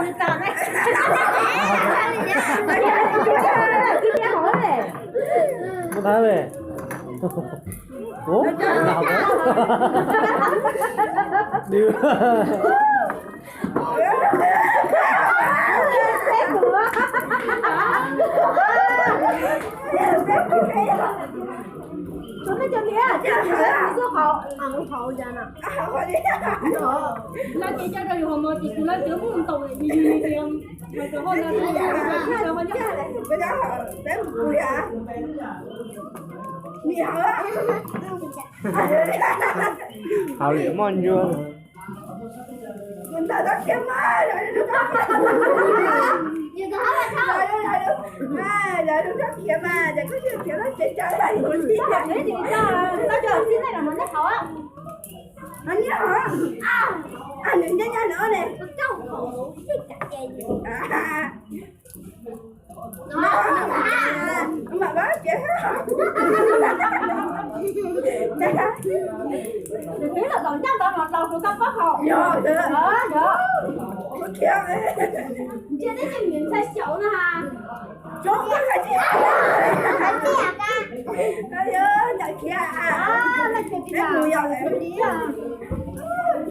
你咋的？不谈呗。哦，哪个？六。准备准备啊！这样你说好，好人啊！好的。那这家就有么地，那就不懂的，一样，那个好那个，那个就。比较好，咱不呀。你好啊！好脸慢热。我打到天嘛，你个好嘛，哎，然后上天嘛，这个是天了，谁家来有地呀？那就现在什么的好啊？啊，你好啊，人家哪呢？我照口，这个电影。啊。妈妈，别好。你飞了到家老鼠干不好。有的。啊有。我天哎！你这那些名才小呢哈。小我还这样。还这样干？哎呦，那天啊！啊，那肯定啊。不要了。不一样。